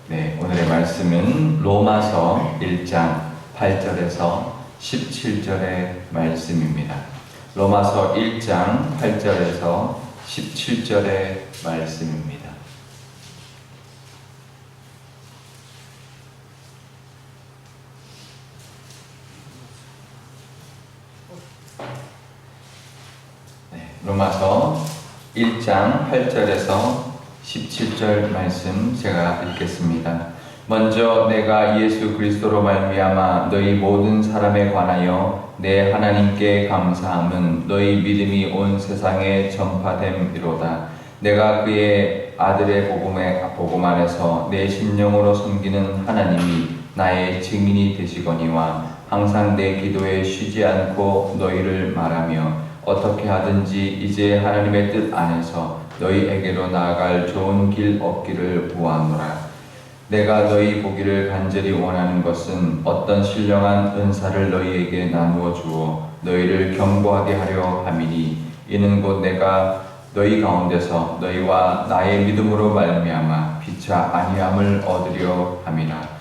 네, 오늘의 말씀은 로마서 1장 8절에서 17절의 말씀입니다. 로마서 1장 8절에서 17절의 말씀입니다. 네, 로마서 1장 8절에서 17절 말씀 제가 읽겠습니다. 먼저 내가 예수 그리스도로 말미암아 너희 모든 사람에 관하여 내 하나님께 감사함은 너희 믿음이 온 세상에 전파됨이로다. 내가 그의 아들의 복음 안에서 내 심령으로 섬기는 하나님이 나의 증인이 되시거니와 항상 내 기도에 쉬지 않고 너희를 말하며 어떻게 하든지 이제 하나님의 뜻 안에서 너희에게로 나아갈 좋은 길 얻기를 구하노라. 내가 너희 보기를 간절히 원하는 것은 어떤 신령한 은사를 너희에게 나누어 주어 너희를 견고하게 하려 함이니 이는 곧 내가 너희 가운데서 너희와 나의 믿음으로 말미암아 피차 아니함을 얻으려 함이라.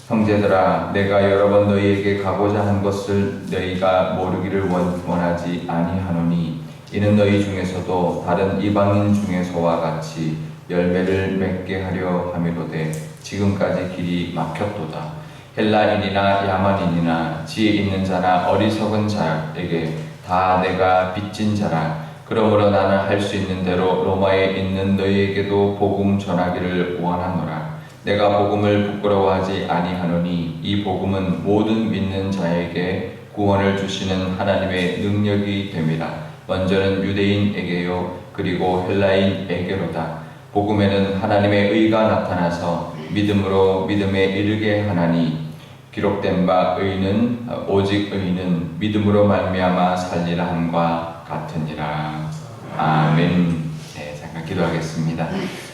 형제들아, 내가 여러 번 너희에게 가고자 한 것을 너희가 모르기를 원하지 아니하노니 이는 너희 중에서도 다른 이방인 중에서와 같이 열매를 맺게 하려 함이로되 지금까지 길이 막혔도다. 헬라인이나 야만인이나 지혜 있는 자나 어리석은 자에게 다 내가 빚진 자라. 그러므로 나는 할 수 있는 대로 로마에 있는 너희에게도 복음 전하기를 원하노라. 내가 복음을 부끄러워하지 아니하노니 이 복음은 모든 믿는 자에게 구원을 주시는 하나님의 능력이 됨이라. 먼저는 유대인에게요 그리고 헬라인에게로다. 복음에는 하나님의 의가 나타나서 믿음으로 믿음에 이르게 하나니 기록된 바 의는 오직 의는 믿음으로 말미암아 살리라 함과 같으니라. 아멘. 네, 잠깐 기도하겠습니다.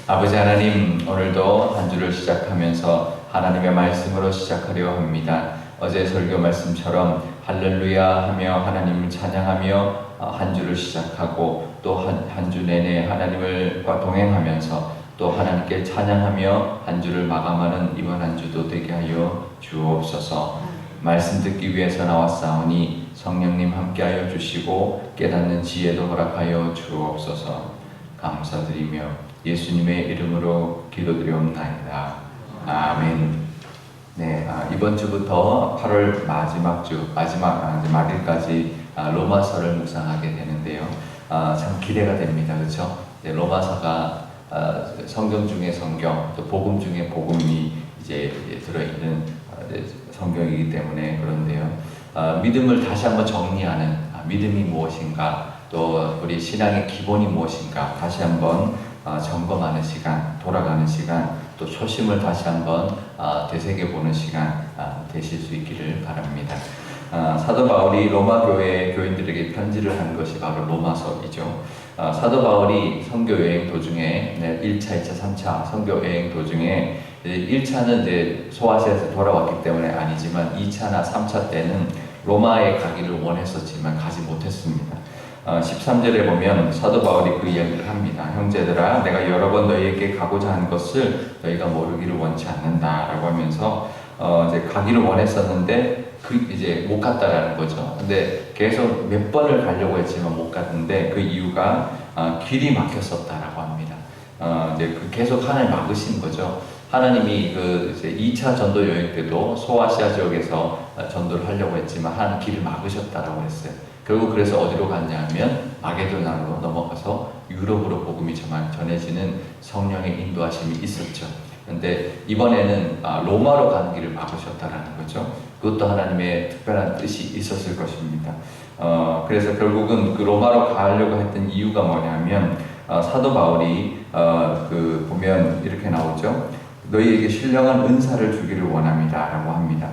아버지 하나님, 오늘도 한 주를 시작하면서 하나님의 말씀으로 시작하려 합니다. 어제 설교 말씀처럼 할렐루야 하며 하나님을 찬양하며 한 주를 시작하고 또 한 주 내내 하나님과 동행하면서 또 하나님께 찬양하며 한 주를 마감하는 이번 한 주도 되게 하여 주옵소서. 말씀 듣기 위해서 나왔사오니 성령님 함께하여 주시고 깨닫는 지혜도 허락하여 주옵소서. 감사드리며 예수님의 이름으로 기도드리옵나이다. 아멘. 네, 이번 주부터 8월 마지막 주, 말일까지 로마서를 묵상하게 되는데요. 참 기대가 됩니다. 그렇죠? 네, 로마서가 성경 중에 성경, 또 복음 중에 복음이 이제 들어있는 성경이기 때문에 그런데요. 믿음을 다시 한번 정리하는 믿음이 무엇인가, 또 우리 신앙의 기본이 무엇인가 다시 한번 점검하는 시간, 돌아가는 시간, 또 초심을 다시 한번 되새겨보는 시간 되실 수 있기를 바랍니다. 사도 바울이 로마 교회 교인들에게 편지를 한 것이 바로 로마서이죠. 사도 바울이 선교 여행 도중에 1차, 2차, 3차 선교 여행 도중에 1차는 이제 소아시아에서 돌아왔기 때문에 아니지만 2차나 3차 때는 로마에 가기를 원했었지만 가지 못했습니다. 13절에 보면 사도 바울이 그 이야기를 합니다. 형제들아, 내가 여러 번 너희에게 가고자 한 것을 너희가 모르기를 원치 않는다라고 하면서 이제 가기를 원했었는데 이제 못 갔다라는 거죠. 근데 계속 몇 번을 가려고 했지만 못 갔는데 그 이유가 길이 막혔었다라고 합니다. 이제 계속 하나님 막으신 거죠. 하나님이 이제 2차 전도 여행 때도 소아시아 지역에서 전도를 하려고 했지만 하나님 길을 막으셨다라고 했어요. 결국 그래서 어디로 갔냐 하면 마게도나로 넘어가서 유럽으로 복음이 전해지는 성령의 인도하심이 있었죠. 그런데 이번에는 로마로 가는 길을 막으셨다라는 거죠. 그것도 하나님의 특별한 뜻이 있었을 것입니다. 그래서 결국은 그 로마로 가려고 했던 이유가 뭐냐면 사도 바울이 보면 이렇게 나오죠. 너희에게 신령한 은사를 주기를 원합니다 라고 합니다.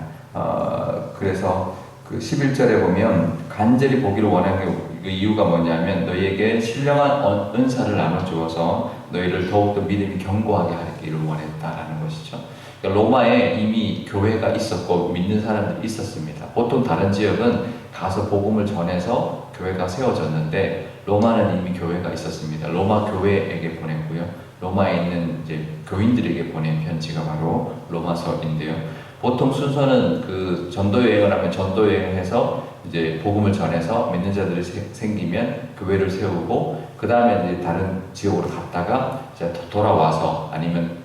그래서 그 11절에 보면 간절히 보기를 원하는 그 이유가 뭐냐면 너희에게 신령한 은사를 나눠주어서 너희를 더욱더 믿음이 견고하게 하기를 원했다라는 것이죠. 그러니까 로마에 이미 교회가 있었고 믿는 사람들이 있었습니다. 보통 다른 지역은 가서 복음을 전해서 교회가 세워졌는데 로마는 이미 교회가 있었습니다. 로마 교회에게 보냈고요. 로마에 있는 이제 교인들에게 보낸 편지가 바로 로마서인데요. 보통 순서는 그 전도 여행을 하면 전도 여행해서 이제 복음을 전해서 믿는 자들이 생기면 교회를 세우고 그 다음에 이제 다른 지역으로 갔다가 이제 돌아와서 아니면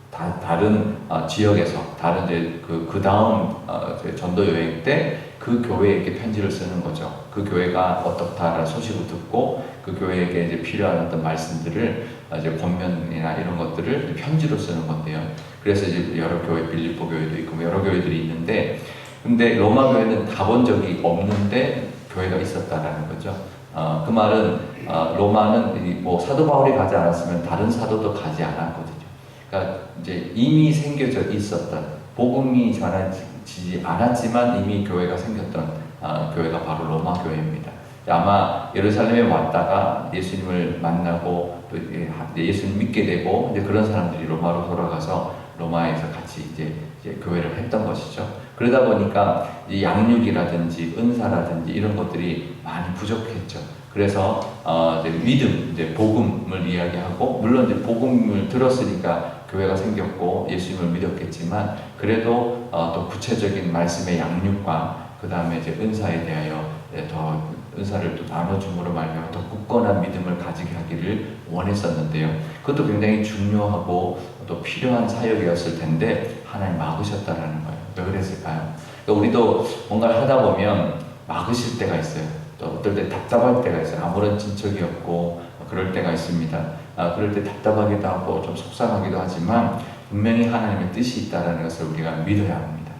다른 지역에서 다른 이제 그 다음 전도 여행 때 그 교회에게 편지를 쓰는 거죠. 그 교회가 어떻다라는 소식을 듣고 그 교회에게 이제 필요한 어떤 말씀들을 이제 권면이나 이런 것들을 편지로 쓰는 건데요. 그래서 이제 여러 교회, 빌립보 교회도 있고 여러 교회들이 있는데, 근데 로마 교회는 가본 적이 없는데 교회가 있었다라는 거죠. 그 말은 로마는 뭐 사도 바울이 가지 않았으면 다른 사도도 가지 않았거든요. 그러니까 이제 이미 생겨져 있었던, 복음이 전하지 않았지만 이미 교회가 생겼던 교회가 바로 로마 교회입니다. 아마 예루살렘에 왔다가 예수님을 만나고 또 예수님 믿게 되고 이제 그런 사람들이 로마로 돌아가서 로마에서 같이 이제 교회를 했던 것이죠. 그러다 보니까 이 양육이라든지 은사라든지 이런 것들이 많이 부족했죠. 그래서 이제 믿음, 이제 복음을 이야기하고, 물론 이제 복음을 들었으니까 교회가 생겼고 예수님을 믿었겠지만, 그래도 또 구체적인 말씀의 양육과 그 다음에 이제 은사에 대하여 더 은사를 또 나눠줌으로 말미암아 더 굳건한 믿음을 가지게 하기를 원했었는데요. 그것도 굉장히 중요하고 또 필요한 사역이었을 텐데 하나님 막으셨다라는 거예요. 왜 그랬을까요? 그러니까 우리도 뭔가를 하다 보면 막으실 때가 있어요. 또 어떨 때 답답할 때가 있어요. 아무런 진척이 없고 그럴 때가 있습니다. 그럴 때 답답하기도 하고 좀 속상하기도 하지만 분명히 하나님의 뜻이 있다는 것을 우리가 믿어야 합니다.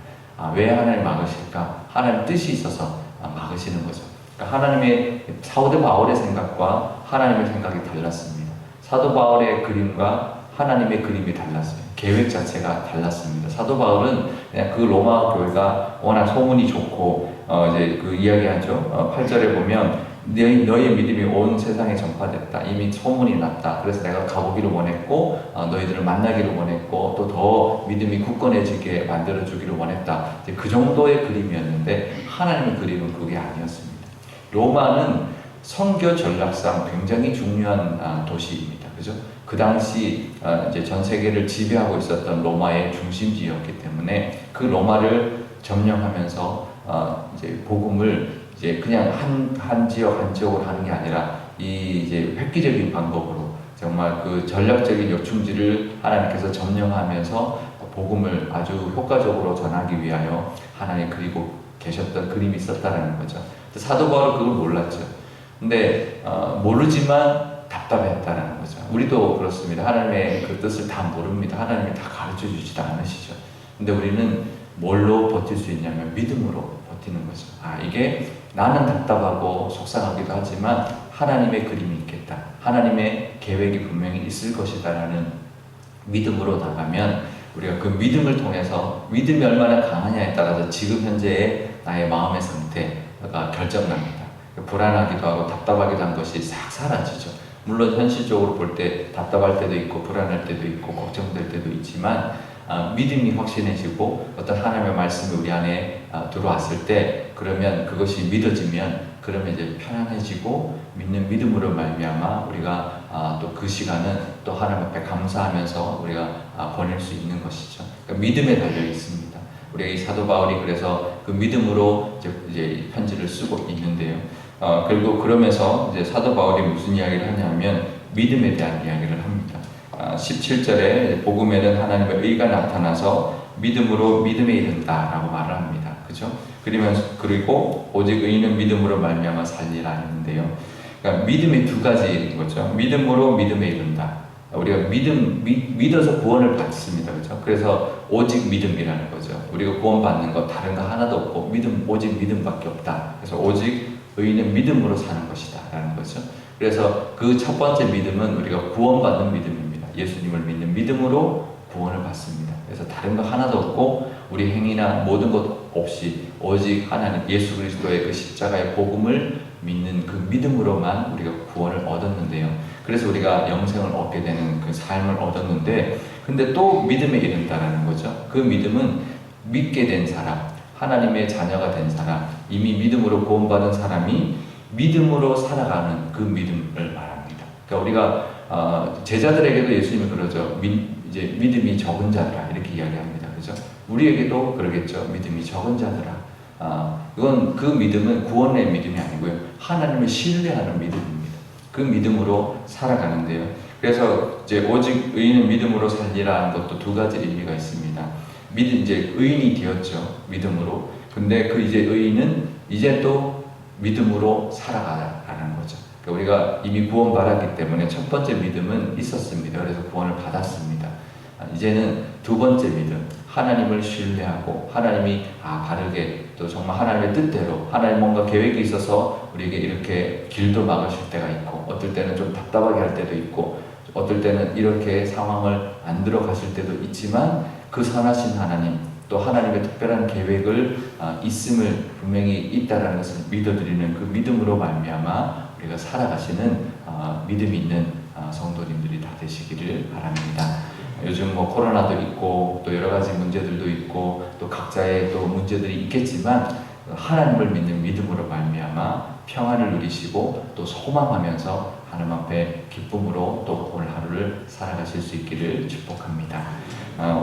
왜 하나님 막으실까? 하나님 뜻이 있어서 막으시는 거죠. 그러니까 하나님의, 사도 바울의 생각과 하나님의 생각이 달랐습니다. 사도 바울의 그림과 하나님의 그림이 달랐어요. 계획 자체가 달랐습니다. 사도 바울은 그냥 그 로마 교회가 워낙 소문이 좋고 이제 그 이야기하죠. 8절에 보면 너희의 믿음이 온 세상에 전파됐다. 이미 소문이 났다. 그래서 내가 가보기를 원했고 너희들을 만나기를 원했고 또 더 믿음이 굳건해지게 만들어주기를 원했다. 이제 그 정도의 그림이었는데 하나님의 그림은 그게 아니었습니다. 로마는 선교 전략상 굉장히 중요한 도시입니다. 그죠? 그 당시 이제 전 세계를 지배하고 있었던 로마의 중심지였기 때문에 그 로마를 점령하면서 이제 복음을 이제 그냥 한 지역 한 지역으로 하는 게 아니라 이 이제 획기적인 방법으로 정말 그 전략적인 요충지를 하나님께서 점령하면서 복음을 아주 효과적으로 전하기 위하여 하나님 그리고 계셨던 그림이 있었다는 거죠. 사도 바울은 그걸 몰랐죠. 근데 모르지만 답답했다는 거죠. 우리도 그렇습니다. 하나님의 그 뜻을 다 모릅니다. 하나님이 다 가르쳐 주지도 않으시죠. 근데 우리는 뭘로 버틸 수 있냐면 믿음으로 버티는 거죠. 이게 나는 답답하고 속상하기도 하지만 하나님의 그림이 있겠다. 하나님의 계획이 분명히 있을 것이다 라는 믿음으로 나가면 우리가 그 믿음을 통해서 믿음이 얼마나 강하냐에 따라서 지금 현재의 나의 마음의 상태가 결정납니다. 불안하기도 하고 답답하기도 한 것이 싹 사라지죠. 물론 현실적으로 볼 때 답답할 때도 있고 불안할 때도 있고 걱정될 때도 있지만 믿음이 확신해지고 어떤 하나님의 말씀이 우리 안에 들어왔을 때, 그러면 그것이 믿어지면 그러면 이제 편안해지고 믿는 믿음으로 말미암아 우리가 또 그 시간은 또 하나님 앞에 감사하면서 우리가 보낼 수 있는 것이죠. 그러니까 믿음에 달려 있습니다. 우리가 이 사도 바울이 그래서 그 믿음으로 이제 편지를 쓰고 있는데요. 그리고 그러면서 이제 사도 바울이 무슨 이야기를 하냐면 믿음에 대한 이야기를 합니다. 17절에 복음에는 하나님의 의가 나타나서 믿음으로 믿음에 이른다라고 말을 합니다. 그죠? 그리고 오직 의인은 믿음으로 말미암아 살리라 했는데요. 그러니까 믿음이 두 가지인 거죠. 믿음으로 믿음에 이른다. 우리가 믿어서 구원을 받습니다. 그죠? 그래서 오직 믿음이라는 거죠. 우리가 구원받는 거 다른 거 하나도 없고 오직 믿음밖에 없다. 그래서 오직 의인은 믿음으로 사는 것이다 라는 거죠. 그래서 그 첫 번째 믿음은 우리가 구원받는 믿음입니다. 예수님을 믿는 믿음으로 구원을 받습니다. 그래서 다른 거 하나도 없고 우리 행위나 모든 것 없이 오직 하나님 예수 그리스도의 그 십자가의 복음을 믿는 그 믿음으로만 우리가 구원을 얻었는데요. 그래서 우리가 영생을 얻게 되는 그 삶을 얻었는데, 근데 또 믿음에 이른다라는 거죠. 그 믿음은 믿게 된 사람, 하나님의 자녀가 된 사람, 이미 믿음으로 구원받은 사람이 믿음으로 살아가는 그 믿음을 말합니다. 그러니까 우리가 제자들에게도 예수님이 그러죠. 이제 믿음이 적은 자들아 이렇게 이야기합니다. 그죠? 우리에게도 그러겠죠. 믿음이 적은 자들아. 이건 그 믿음은 구원의 믿음이 아니고요. 하나님을 신뢰하는 믿음입니다. 그 믿음으로 살아가는데요. 그래서 이제 오직 의인은 믿음으로 살리라는 것도 두 가지 의미가 있습니다. 이제 의인이 되었죠. 믿음으로. 근데 그 이제 의인은 이제 또 믿음으로 살아가라는 거죠. 그러니까 우리가 이미 구원받았기 때문에 첫 번째 믿음은 있었습니다. 그래서 구원을 받았습니다. 이제는 두 번째 믿음, 하나님을 신뢰하고 하나님이 바르게 또 정말 하나님의 뜻대로 하나님 뭔가 계획이 있어서 우리에게 이렇게 길도 막으실 때가 있고 어떨 때는 좀 답답하게 할 때도 있고 어떨 때는 이렇게 상황을 안 들어가실 때도 있지만 그 선하신 하나님 또 하나님의 특별한 계획을 있음을 분명히 있다라는 것을 믿어드리는 그 믿음으로 말미암아 우리가 살아가시는 믿음이 있는 성도님들이 다 되시기를 바랍니다. 요즘 뭐 코로나도 있고 또 여러 가지 문제들도 있고 또 각자의 또 문제들이 있겠지만 하나님을 믿는 믿음으로 말미암아 평안을 누리시고 또 소망하면서 하나님 앞에 기쁨으로 또 오늘 하루를 살아가실 수 있기를 축복합니다.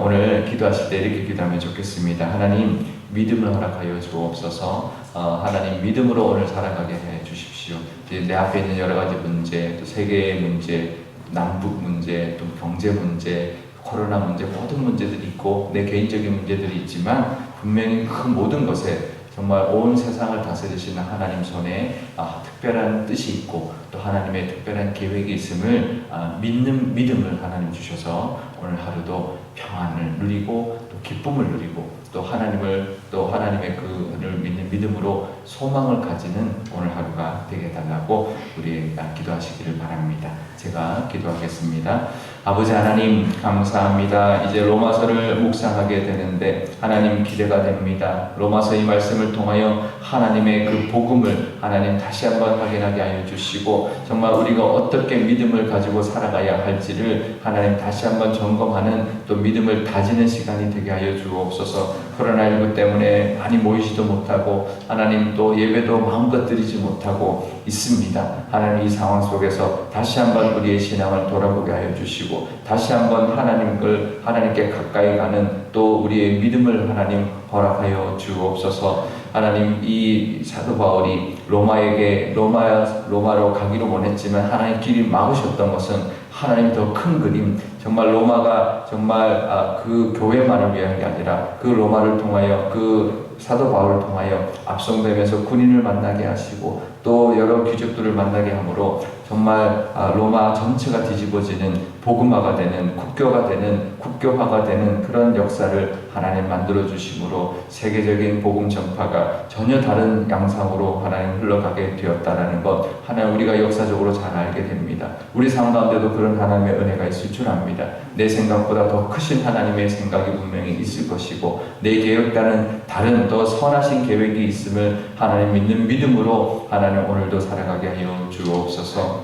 오늘 기도하실 때 이렇게 기도하면 좋겠습니다. 하나님 믿음을 허락하여 주옵소서. 하나님 믿음으로 오늘 살아가게 해 주십시오. 내 앞에 있는 여러 가지 문제, 또 세계의 문제, 남북 문제, 또 경제 문제, 코로나 문제, 모든 문제들이 있고 내 개인적인 문제들이 있지만 분명히 그 모든 것에 정말 온 세상을 다스리시는 하나님 손에 특별한 뜻이 있고 또 하나님의 특별한 계획이 있음을 믿는 믿음을 하나님 주셔서 오늘 하루도 평안을 누리고 또 기쁨을 누리고 또 하나님의 그를 믿는 믿음으로 소망을 가지는 오늘 하루가 되게 해달라고 우리가 기도하시기를 바랍니다. 제가 기도하겠습니다. 아버지 하나님 감사합니다. 이제 로마서를 묵상하게 되는데 하나님 기대가 됩니다. 로마서 이 말씀을 통하여 하나님의 그 복음을 하나님 다시 한번 확인하게 하여 주시고 정말 우리가 어떻게 믿음을 가지고 살아가야 할지를 하나님 다시 한번 점검하는 또 믿음을 다지는 시간이 되게 하여 주옵소서. 코로나19 때문에 많이 모이지도 못하고 하나님 또 예배도 마음껏 드리지 못하고 있습니다. 하나님 이 상황 속에서 다시 한번 우리의 신앙을 돌아보게 하여 주시고 다시 한번 하나님께 가까이 가는 또 우리의 믿음을 하나님 허락하여 주옵소서. 하나님 이 사도 바울이 로마로 가기로 원했지만 하나님 길이 막으셨던 것은 하나님 더 큰 그림, 정말 로마가 정말 그 교회만을 위한 게 아니라 그 로마를 통하여 그 사도 바울을 통하여 압송되면서 군인을 만나게 하시고 또 여러 귀족들을 만나게 하므로 정말 로마 전체가 뒤집어지는 복음화가 되는 국교화가 되는 그런 역사를 하나님 만들어 주심으로 세계적인 복음 전파가 전혀 다른 양상으로 하나님 흘러가게 되었다라는 것 하나님 우리가 역사적으로 잘 알게 됩니다. 우리 삶 가운데도 그런 하나님의 은혜가 있을 줄 압니다. 내 생각보다 더 크신 하나님의 생각이 분명히 있을 것이고 내 계획과는 다른 더 선하신 계획이 있음을 하나님 믿는 믿음으로 하나님 오늘도 살아가게 하여 주옵소서.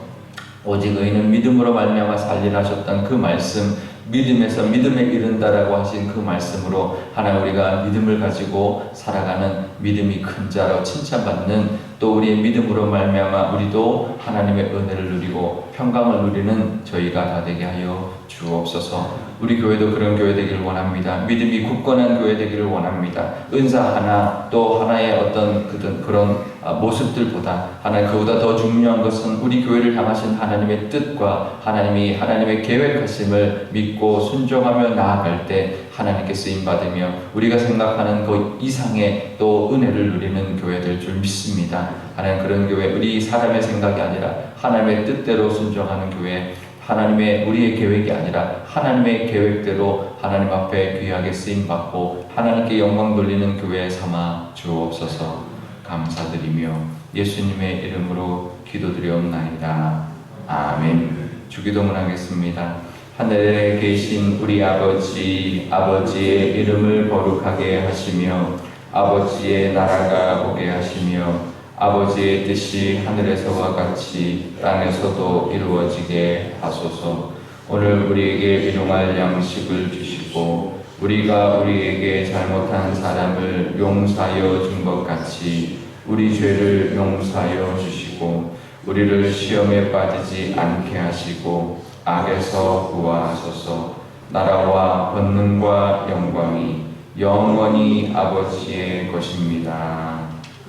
오직 의인은 믿음으로 말미암아 살리라 하셨던 그 말씀, 믿음에서 믿음에 이른다라고 하신 그 말씀으로 하나님 우리가 믿음을 가지고 살아가는 믿음이 큰 자로 칭찬받는 또 우리의 믿음으로 말미암아 우리도 하나님의 은혜를 누리고 평강을 누리는 저희가 다 되게 하여 주옵소서. 우리 교회도 그런 교회 되기를 원합니다. 믿음이 굳건한 교회 되기를 원합니다. 은사 하나 또 하나의 어떤 그런 모습들보다 하나님 그보다 더 중요한 것은 우리 교회를 향하신 하나님의 뜻과 하나님의 계획하심을 믿고 순종하며 나아갈 때 하나님께 쓰임받으며 우리가 생각하는 그 이상의 또 은혜를 누리는 교회 될 줄 믿습니다. 하나님 그런 교회, 우리 사람의 생각이 아니라 하나님의 뜻대로 순종하는 교회, 우리의 계획이 아니라 하나님의 계획대로 하나님 앞에 귀하게 쓰임받고 하나님께 영광 돌리는 교회 삼아 주옵소서. 감사드리며 예수님의 이름으로 기도드리옵나이다. 아멘. 주기도문 하겠습니다. 하늘에 계신 우리 아버지의 이름을 거룩하게 하시며 아버지의 나라가 오게 하시며 아버지의 뜻이 하늘에서와 같이 땅에서도 이루어지게 하소서. 오늘 우리에게 일용할 양식을 주시고 우리가 우리에게 잘못한 사람을 용서하여 준 것 같이 우리 죄를 용서하여 주시고 우리를 시험에 빠지지 않게 하시고 악에서 구하소서. 나라와 권능과 영광이 영원히 아버지의 것입니다.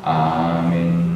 아멘.